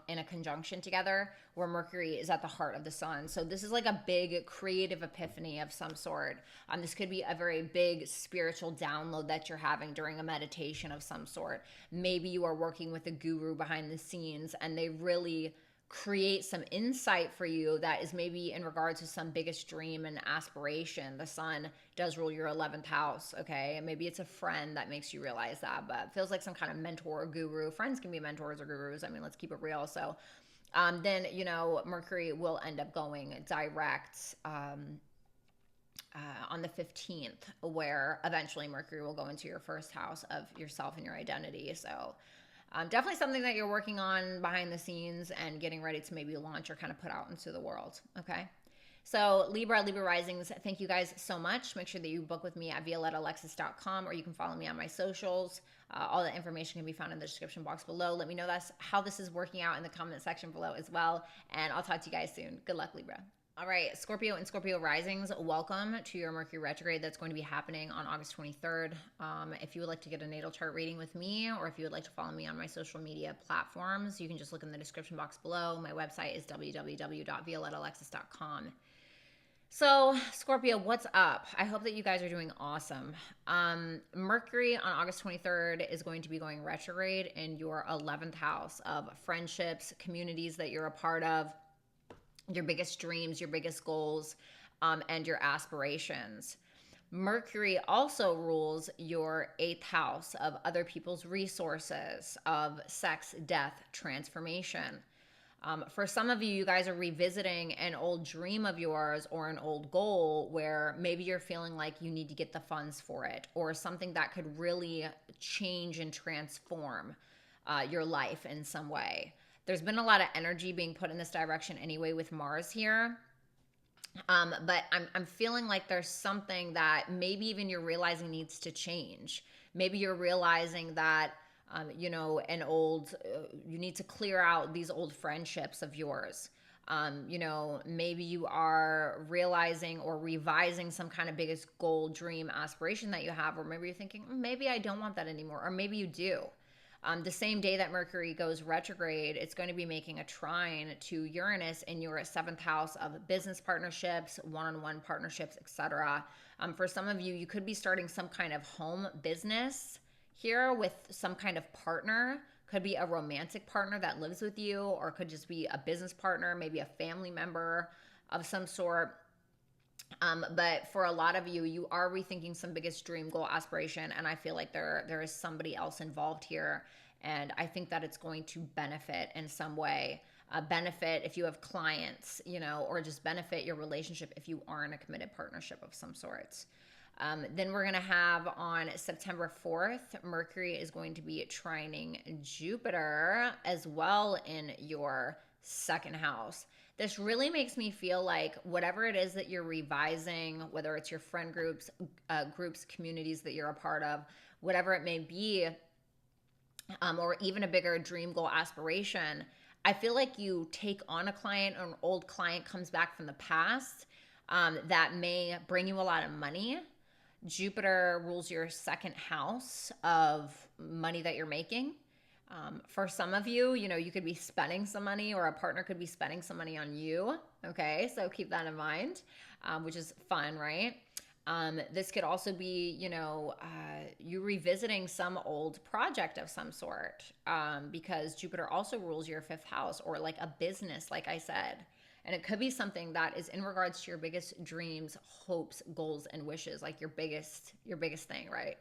[SPEAKER 1] in a conjunction together, where Mercury is at the heart of the sun. So this is like a big creative epiphany of some sort. This could be a very big spiritual download that you're having during a meditation of some sort. Maybe you are working with a guru behind the scenes and they really create some insight for you that is maybe in regards to some biggest dream and aspiration. The sun does rule your 11th house, okay? And maybe it's a friend that makes you realize that, but it feels like some kind of mentor or guru. Friends can be mentors or gurus. I mean, let's keep it real. So then, you know, Mercury will end up going direct on the 15th, where eventually Mercury will go into your first house of yourself and your identity. So definitely something that you're working on behind the scenes and getting ready to maybe launch or kind of put out into the world, okay? So Libra risings, thank you guys so much. Make sure that you book with me at violettalexis.com, or you can follow me on my socials. All the information can be found in the description box below. Let me know how this is working out in the comment section below as well, and I'll talk to you guys soon. Good luck, Libra. All right, Scorpio and Scorpio risings, welcome to your Mercury retrograde that's going to be happening on August 23rd. If you would like to get a natal chart reading with me, or if you would like to follow me on my social media platforms, you can just look in the description box below. My website is www.violettalexis.com. So, Scorpio, what's up? I hope that you guys are doing awesome. Mercury on August 23rd is going to be going retrograde in your 11th house of friendships, communities that you're a part of, your biggest dreams, your biggest goals, and your aspirations. Mercury also rules your 8th house of other people's resources, of sex, death, transformation. For some of you, you guys are revisiting an old dream of yours or an old goal where maybe you're feeling like you need to get the funds for it, or something that could really change and transform your life in some way. There's been a lot of energy being put in this direction anyway with Mars here. But I'm feeling like there's something that maybe even you're realizing needs to change. Maybe you're realizing that, you know, you need to clear out these old friendships of yours. You know, maybe you are realizing or revising some kind of biggest goal, dream, aspiration that you have, or maybe you're thinking, maybe I don't want that anymore, or maybe you do. The same day that Mercury goes retrograde, it's going to be making a trine to Uranus in your 7th house of business partnerships, one-on-one partnerships, etc. For some of you, you could be starting some kind of home business here with some kind of partner. Could be a romantic partner that lives with you, or could just be a business partner, maybe a family member of some sort. But for a lot of you, you are rethinking some biggest dream, goal, aspiration, and I feel like there is somebody else involved here, and I think that it's going to benefit in some way. Benefit if you have clients, you know, or just benefit your relationship if you are in a committed partnership of some sorts. Then we're going to have on September 4th, Mercury is going to be trining Jupiter as well in your 2nd house. This really makes me feel like whatever it is that you're revising, whether it's your friend groups, communities that you're a part of, whatever it may be, or even a bigger dream, goal, aspiration, I feel like you take on a client, or an old client comes back from the past that may bring you a lot of money. Jupiter rules your 2nd house of money that you're making. For some of you, you know, you could be spending some money, or a partner could be spending some money on you. Okay, so keep that in mind, which is fun, right? This could also be, you know, you revisiting some old project of some sort, because Jupiter also rules your 5th house, or like a business, like I said. And it could be something that is in regards to your biggest dreams, hopes, goals, and wishes, like your biggest thing, right?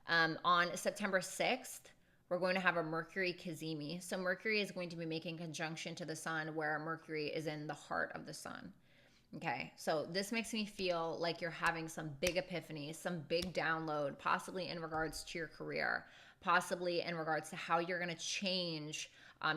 [SPEAKER 1] On September 6th, we're going to have a Mercury cazimi. So Mercury is going to be making conjunction to the sun, where Mercury is in the heart of the sun. Okay, so this makes me feel like you're having some big epiphany, some big download, possibly in regards to your career, possibly in regards to how you're going to change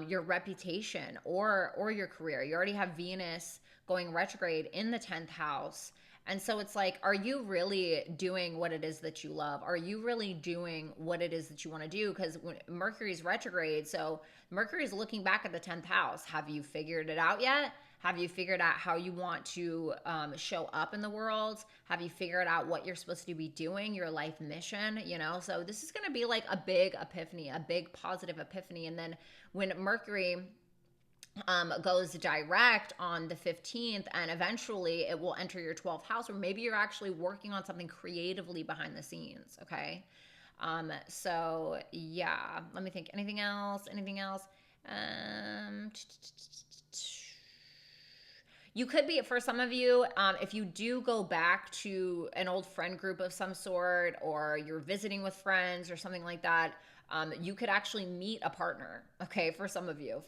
[SPEAKER 1] your reputation or your career. You already have Venus going retrograde in the 10th house, And so it's like, are you really doing what it is that you love? Are you really doing what it is that you want to do? Because Mercury's retrograde, so Mercury's looking back at the 10th house. Have you figured it out yet? Have you figured out how you want to show up in the world? Have you figured out what you're supposed to be doing, your life mission, you know? So this is going to be like a big epiphany, a big positive epiphany. And then when Mercury goes direct on the 15th, and eventually it will enter your 12th house, or maybe you're actually working on something creatively behind the scenes. Okay. So yeah, let me think. Anything else? You could be, for some of you, if you do go back to an old friend group of some sort, or you're visiting with friends or something like that, you could actually meet a partner. Okay, for some of you,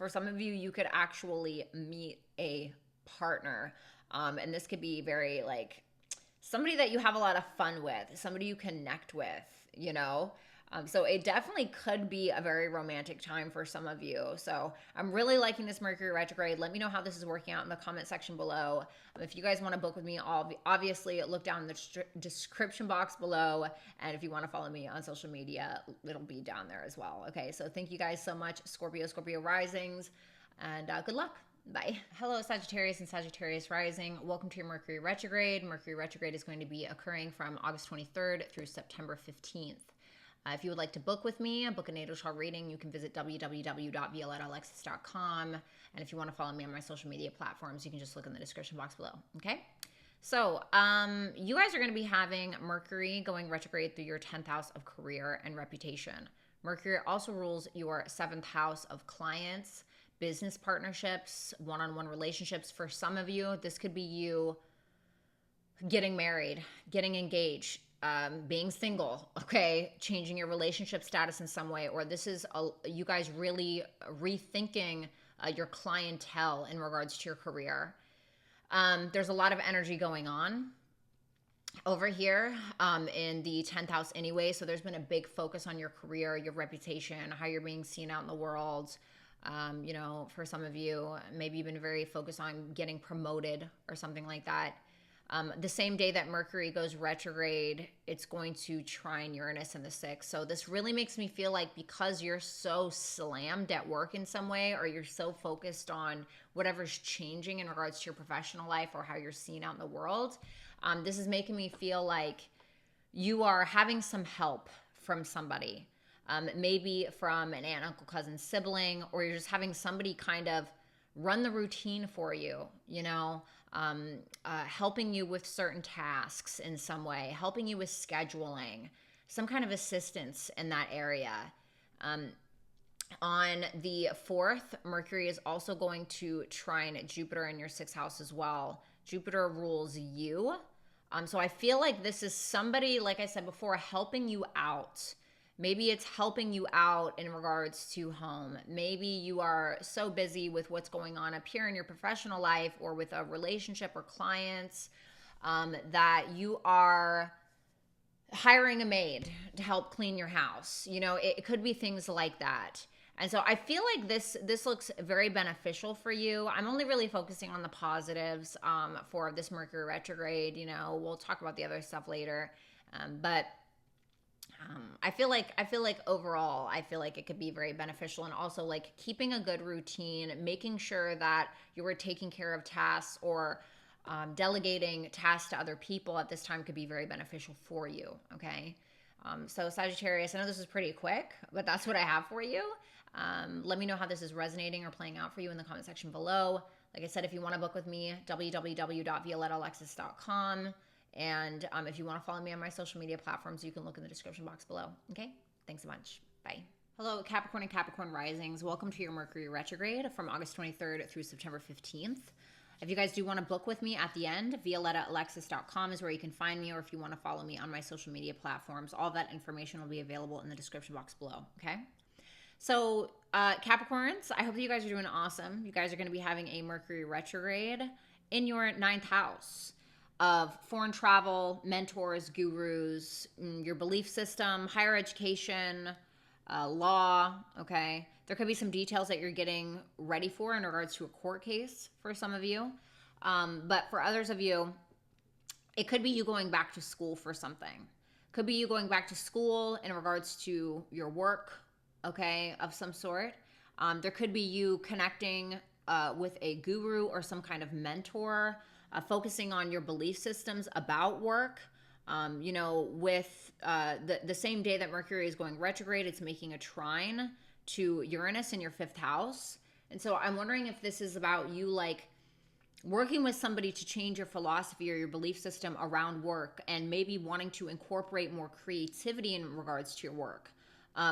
[SPEAKER 1] you could actually meet a partner. And this could be very like somebody that you have a lot of fun with, somebody you connect with, you know? So it definitely could be a very romantic time for some of you. So I'm really liking this Mercury retrograde. Let me know how this is working out in the comment section below. If you guys want to book with me, obviously look down in the description box below. And if you want to follow me on social media, it'll be down there as well. Okay, so thank you guys so much, Scorpio risings, and good luck. Bye. Hello, Sagittarius and Sagittarius rising. Welcome to your Mercury retrograde. Mercury retrograde is going to be occurring from August 23rd through September 15th. If you would like to book with me, book a natal chart reading, you can visit www.violetaalexis.com. And if you want to follow me on my social media platforms, you can just look in the description box below. Okay. So you guys are going to be having Mercury going retrograde through your 10th house of career and reputation. Mercury also rules your 7th house of clients, business partnerships, one-on-one relationships. For some of you, this could be you getting married, getting engaged, being single, okay, changing your relationship status in some way, or this is you guys really rethinking your clientele in regards to your career. There's a lot of energy going on over here in the 10th house anyway, so there's been a big focus on your career, your reputation, how you're being seen out in the world. You know, for some of you, maybe you've been very focused on getting promoted or something like that. The same day that Mercury goes retrograde, it's going to trine Uranus in the 6th. So this really makes me feel like because you're so slammed at work in some way, or you're so focused on whatever's changing in regards to your professional life or how you're seen out in the world, this is making me feel like you are having some help from somebody. Maybe from an aunt, uncle, cousin, sibling, or you're just having somebody kind of run the routine for you, you know, helping you with certain tasks in some way, helping you with scheduling, some kind of assistance in that area. On the 4th, Mercury is also going to trine Jupiter in your 6th house as well. Jupiter rules you. So I feel like this is somebody, like I said before, helping you out. Maybe it's helping you out in regards to home. Maybe you are so busy with what's going on up here in your professional life or with a relationship or clients that you are hiring a maid to help clean your house. You know, it could be things like that. And so I feel like this looks very beneficial for you. I'm only really focusing on the positives for this Mercury retrograde. You know, we'll talk about the other stuff later. But I feel like overall, I feel like it could be very beneficial, and also like keeping a good routine, making sure that you are taking care of tasks or delegating tasks to other people at this time could be very beneficial for you. Okay. So Sagittarius, I know this is pretty quick, but that's what I have for you. Let me know how this is resonating or playing out for you in the comment section below. Like I said, if you want to book with me, www.violetaalexis.com. And if you want to follow me on my social media platforms, you can look in the description box below. Okay? Thanks so much. Bye. Hello, Capricorn and Capricorn risings. Welcome to your Mercury retrograde from August 23rd through September 15th. If you guys do want to book with me at the end, violetaalexis.com is where you can find me, or if you want to follow me on my social media platforms, all that information will be available in the description box below. Okay? So Capricorns, I hope that you guys are doing awesome. You guys are going to be having a Mercury retrograde in your 9th house of foreign travel, mentors, gurus, your belief system, higher education, law, okay? There could be some details that you're getting ready for in regards to a court case for some of you. But for others of you, It could be you going back to school for something. Could be you going back to school in regards to your work, okay, of some sort. There could be you connecting with a guru or some kind of mentor, focusing on your belief systems about work. You know, with the same day that Mercury is going retrograde, it's making a trine to Uranus in your 5th house. And so I'm wondering if this is about you like working with somebody to change your philosophy or your belief system around work, and maybe wanting to incorporate more creativity in regards to your work.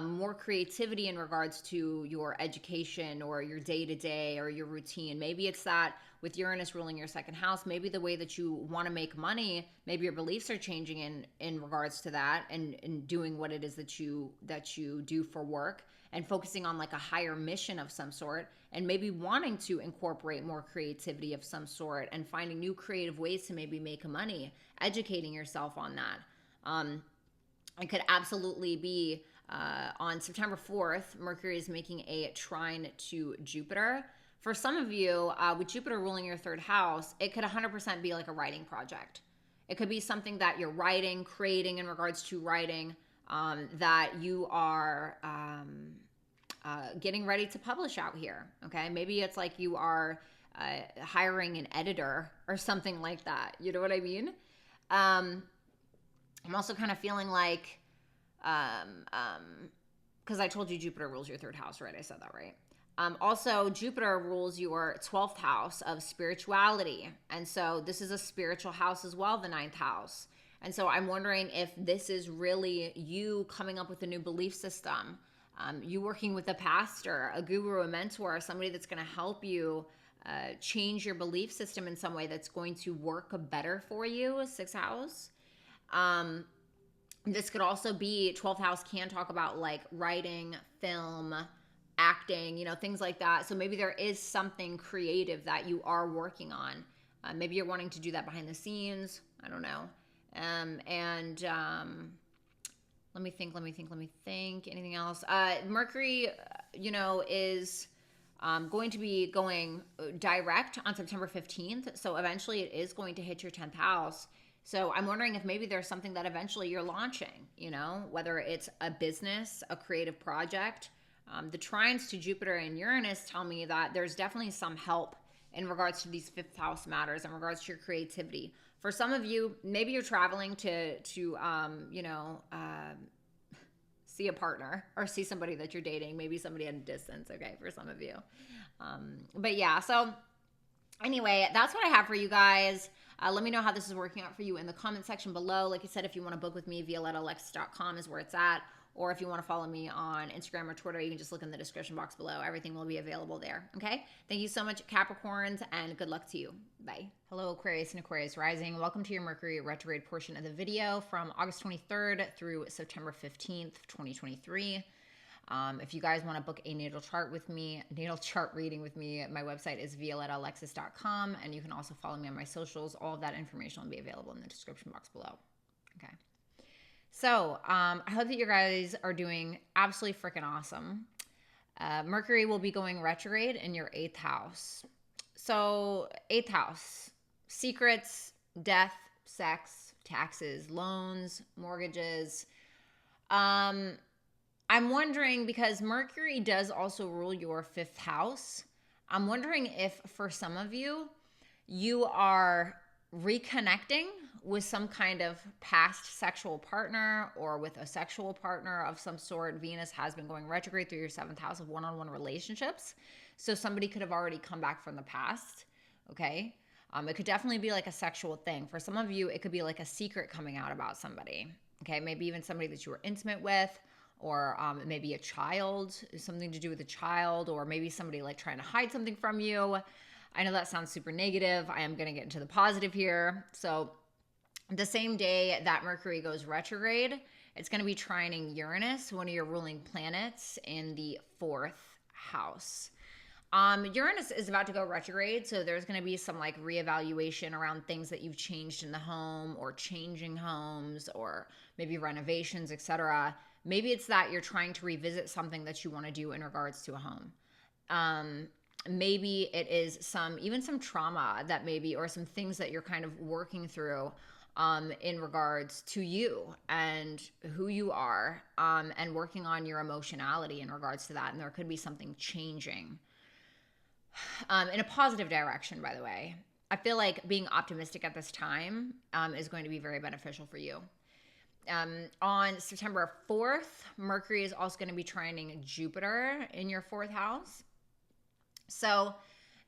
[SPEAKER 1] More creativity in regards to your education or your day-to-day or your routine. Maybe it's that with Uranus ruling your 2nd house, maybe the way that you want to make money, maybe your beliefs are changing in regards to that, and doing what it is that you do for work, and focusing on like a higher mission of some sort, and maybe wanting to incorporate more creativity of some sort and finding new creative ways to maybe make money, educating yourself on that. It could absolutely be on September 4th, Mercury is making a trine to Jupiter. For some of you, with Jupiter ruling your 3rd house, it could 100% be like a writing project. It could be something that you're writing, creating in regards to writing, that you are getting ready to publish out here, okay? Maybe it's like you are hiring an editor or something like that. You know what I mean? I'm also kind of feeling like, because I told you Jupiter rules your 3rd house, right? I said that right. Also, Jupiter rules your 12th house of spirituality. And so this is a spiritual house as well, the 9th house. And so I'm wondering if this is really you coming up with a new belief system, you working with a pastor, a guru, a mentor, somebody that's going to help you change your belief system in some way that's going to work better for you, 6th house. This could also be 12th house can talk about like writing, film, acting, you know, things like that. So maybe there is something creative that you are working on. Maybe you're wanting to do that behind the scenes. I don't know. Let me think. Anything else? Mercury, you know, is going to be going direct on September 15th. So eventually it is going to hit your 10th house. So I'm wondering if maybe there's something that eventually you're launching, you know, whether it's a business, a creative project. The trines to Jupiter and Uranus tell me that there's definitely some help in regards to these 5th house matters, in regards to your creativity. For some of you, maybe you're traveling to see a partner or see somebody that you're dating, maybe somebody at a distance, okay, for some of you. But yeah, so anyway, that's what I have for you guys. Let me know how this is working out for you in the comment section below. Like I said, if you want to book with me, violettaalexis.com is where it's at. Or if you want to follow me on Instagram or Twitter, you can just look in the description box below. Everything will be available there, okay? Thank you so much, Capricorns, and good luck to you. Bye. Hello, Aquarius and Aquarius Rising. Welcome to your Mercury retrograde portion of the video from August 23rd through September 15th, 2023. If you guys want to book a natal chart with me, natal chart reading with me, my website is violettaalexis.com, and you can also follow me on my socials. All of that information will be available in the description box below, okay? So I hope that you guys are doing absolutely freaking awesome. Mercury will be going retrograde in your 8th house. So 8th house, secrets, death, sex, taxes, loans, mortgages. I'm wondering, because Mercury does also rule your 5th house, I'm wondering if for some of you, you are reconnecting with some kind of past sexual partner or with a sexual partner of some sort. Venus has been going retrograde through your 7th house of one-on-one relationships. So somebody could have already come back from the past, okay? It could definitely be like a sexual thing. For some of you, it could be like a secret coming out about somebody, okay? Maybe even somebody that you were intimate with, or maybe a child, something to do with a child, or maybe somebody like trying to hide something from you. I know that sounds super negative. I am going to get into the positive here. So the same day that Mercury goes retrograde, it's going to be trining Uranus, one of your ruling planets, in the 4th house. Uranus is about to go retrograde, so there's going to be some like reevaluation around things that you've changed in the home, or changing homes, or maybe renovations, etc. Maybe it's that you're trying to revisit something that you want to do in regards to a home. Maybe it is even some trauma that maybe, or some things that you're kind of working through in regards to you and who you are, and working on your emotionality in regards to that. And there could be something changing in a positive direction, by the way. I feel like being optimistic at this time is going to be very beneficial for you. On September 4th, Mercury is also going to be trining Jupiter in your 4th house. So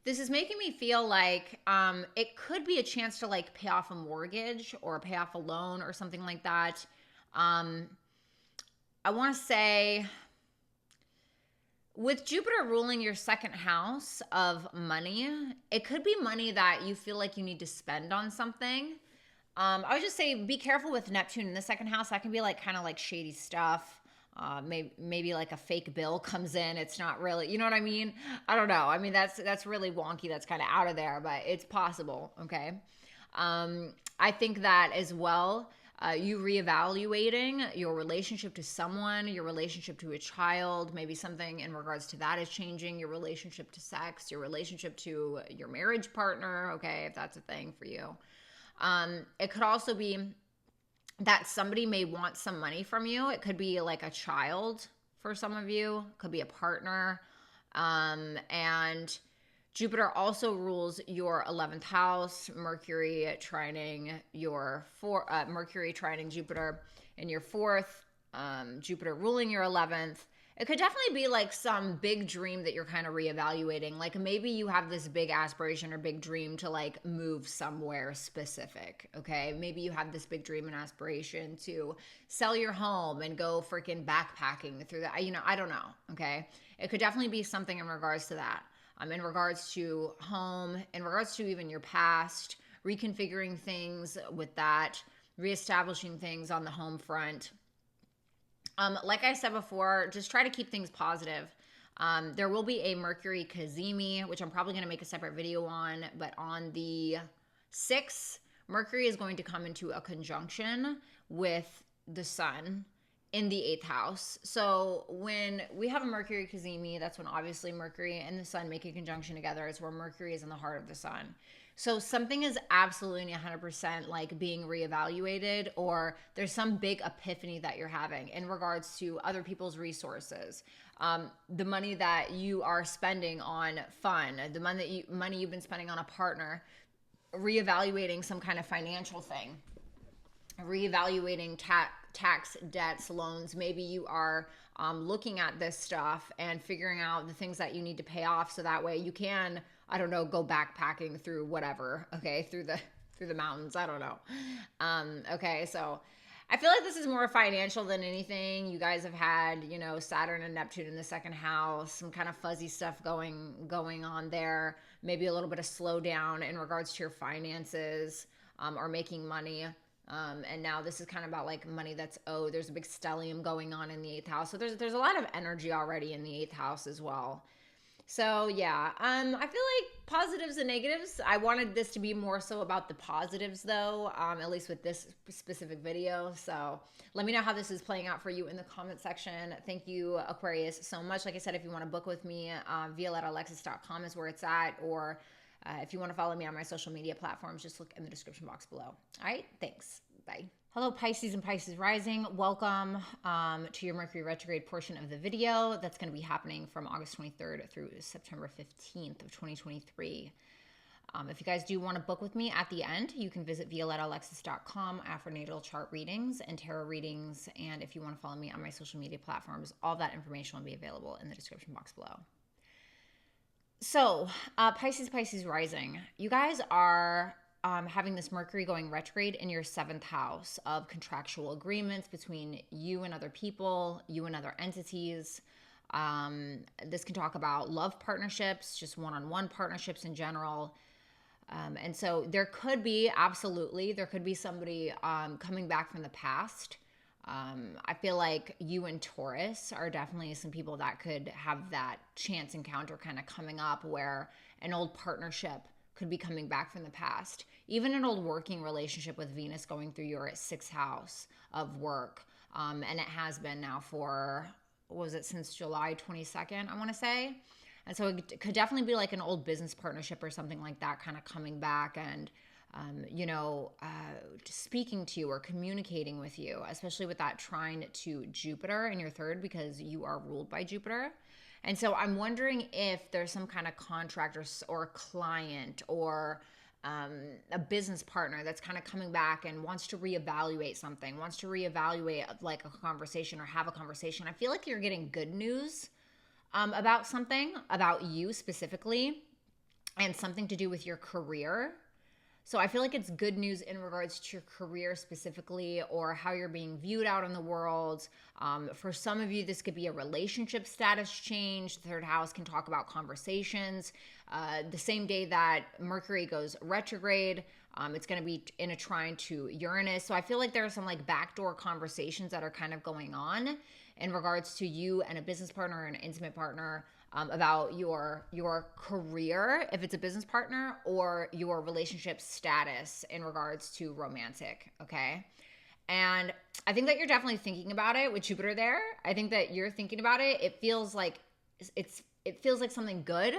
[SPEAKER 1] this is making me feel like it could be a chance to like pay off a mortgage or pay off a loan or something like that. I want to say with Jupiter ruling your 2nd house of money, it could be money that you feel like you need to spend on something. I would just say be careful with Neptune in the 2nd house. That can be like kind of like shady stuff. Maybe like a fake bill comes in. It's not really, you know what I mean? I don't know. I mean, that's really wonky. That's kind of out of there, but it's possible. Okay. I think that as well, you reevaluating your relationship to someone, your relationship to a child, maybe something in regards to that is changing, your relationship to sex, your relationship to your marriage partner. Okay. If that's a thing for you. It could also be that somebody may want some money from you. It could be like a child for some of you. It could be a partner. And Jupiter also rules your 11th house. Mercury trining Jupiter in your 4th. Jupiter ruling your 11th. It could definitely be like some big dream that you're kind of reevaluating. Like maybe you have this big aspiration or big dream to like move somewhere specific, okay? Maybe you have this big dream and aspiration to sell your home and go freaking backpacking through that. I don't know, okay? It could definitely be something in regards to that. In regards to home, in regards to even your past, reconfiguring things with that, reestablishing things on the home front. Like I said before, just try to keep things positive. There will be a Mercury Cazimi, which I'm probably going to make a separate video on, but on the 6th, Mercury is going to come into a conjunction with the Sun in the 8th house. So when we have a Mercury Cazimi, that's when obviously Mercury and the Sun make a conjunction together. It's where Mercury is in the heart of the Sun. So something is absolutely 100% like being reevaluated, or there's some big epiphany that you're having in regards to other people's resources. The money that you are spending on fun, the money you've been spending on a partner, reevaluating some kind of financial thing, reevaluating tax debts, loans. Maybe you are looking at this stuff and figuring out the things that you need to pay off, so that way you can, I don't know, go backpacking through whatever, okay, through the mountains. I don't know. Okay, so I feel like this is more financial than anything. You guys have had, Saturn and Neptune in the 2nd house, some kind of fuzzy stuff going on there. Maybe a little bit of slowdown in regards to your finances, or making money. And now this is kind of about like money that's owed. There's a big stellium going on in the 8th house. So there's a lot of energy already in the 8th house as well. So yeah, I feel like positives and negatives. I wanted this to be more so about the positives though, at least with this specific video. So let me know how this is playing out for you in the comment section. Thank you, Aquarius, so much. Like I said, if you want to book with me, violettalexis.com is where it's at, or if you want to follow me on my social media platforms, just look in the description box below. All right, thanks. Bye. Hello, Pisces and Pisces rising. Welcome to your Mercury retrograde portion of the video. That's going to be happening from August 23rd through September 15th of 2023. If you guys do want to book with me at the end, you can visit violettalexis.com for natal chart readings and tarot readings. And if you want to follow me on my social media platforms, all that information will be available in the description box below. So, Pisces rising, you guys are having this Mercury going retrograde in your 7th house of contractual agreements between you and other people, you and other entities. This can talk about love partnerships, just one-on-one partnerships in general. And so there could be somebody coming back from the past. I feel like you and Taurus are definitely some people that could have that chance encounter kind of coming up, where an old partnership could be coming back from the past. Even an old working relationship with Venus going through your 6th house of work. And it has been now for, since July 22nd, I want to say. And so it could definitely be like an old business partnership or something like that kind of coming back and speaking to you or communicating with you, especially with that trine to Jupiter in your third, because you are ruled by Jupiter. And so I'm wondering if there's some kind of contract or client or a business partner that's kind of coming back and wants to reevaluate something, wants to reevaluate like a conversation or have a conversation. I feel like you're getting good news about something, about you specifically, and something to do with your career. So I feel like it's good news in regards to your career specifically, or how you're being viewed out in the world. For some of you, this could be a relationship status change. The third house can talk about conversations. The same day that Mercury goes retrograde, it's going to be in a trine to Uranus. So I feel like there are some like backdoor conversations that are kind of going on in regards to you and a business partner or an intimate partner, about your career, if it's a business partner, or your relationship status in regards to romantic, okay? And I think that you're definitely thinking about it with Jupiter there. I think that you're thinking about it. It feels like something good.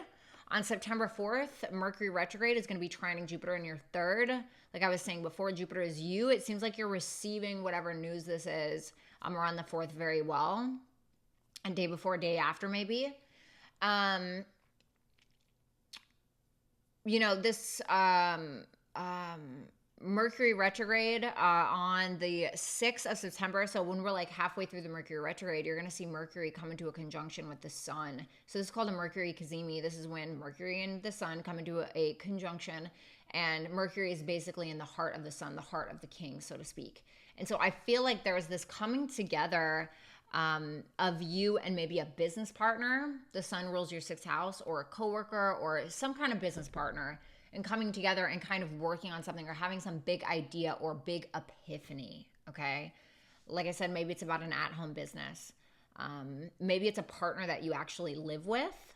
[SPEAKER 1] On September 4th, Mercury retrograde is going to be trining Jupiter in your third. Like I was saying before, Jupiter is you. It seems like you're receiving whatever news this is around the 4th very well. And day before, day after maybe. This Mercury retrograde on the 6th of September. So when we're like halfway through the Mercury retrograde, you're going to see Mercury come into a conjunction with the sun. So this is called a Mercury Cazimi. This is when Mercury and the sun come into a conjunction, and Mercury is basically in the heart of the sun, the heart of the king, so to speak. And so I feel like there's this coming together of you and maybe a business partner. The sun rules your 6th house, or a coworker, or some kind of business partner, and coming together and kind of working on something or having some big idea or big epiphany, okay? Like I said, maybe it's about an at-home business. Maybe it's a partner that you actually live with,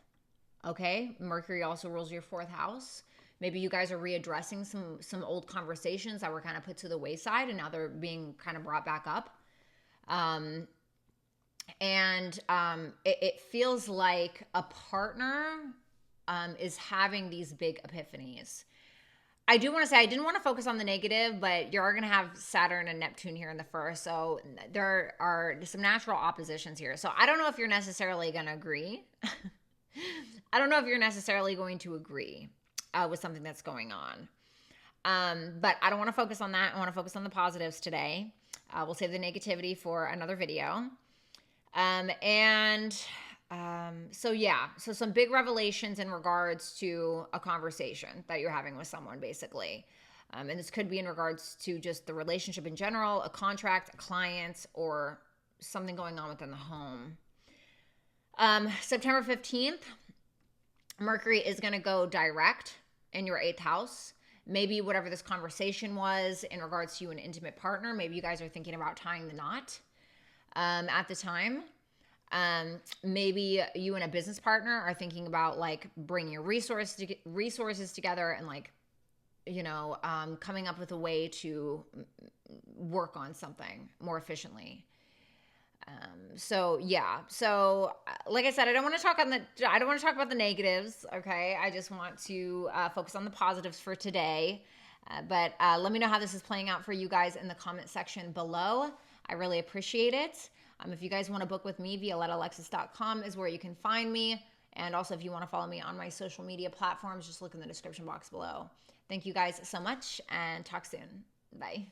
[SPEAKER 1] okay? Mercury also rules your 4th house. Maybe you guys are readdressing some old conversations that were kind of put to the wayside, and now they're being kind of brought back up. It feels like a partner is having these big epiphanies. I do want to say, I didn't want to focus on the negative, but you are going to have Saturn and Neptune here in the first. So there are some natural oppositions here. So I don't know if you're necessarily going to agree. I don't know if you're necessarily going to agree with something that's going on. But I don't want to focus on that. I want to focus on the positives today. We'll save the negativity for another video. So some big revelations in regards to a conversation that you're having with someone, basically. And this could be in regards to just the relationship in general, a contract, a client, or something going on within the home. September 15th, Mercury is going to go direct in your 8th house. Maybe whatever this conversation was in regards to you and an intimate partner, maybe you guys are thinking about tying the knot at the time. Maybe you and a business partner are thinking about like bringing your resources together and like, coming up with a way to work on something more efficiently. So like I said, I don't want to talk about the negatives. Okay. I just want to focus on the positives for today. But let me know how this is playing out for you guys in the comment section below. I really appreciate it. If you guys want to book with me, violetaalexis.com is where you can find me. And also, if you want to follow me on my social media platforms, just look in the description box below. Thank you guys so much, and talk soon. Bye.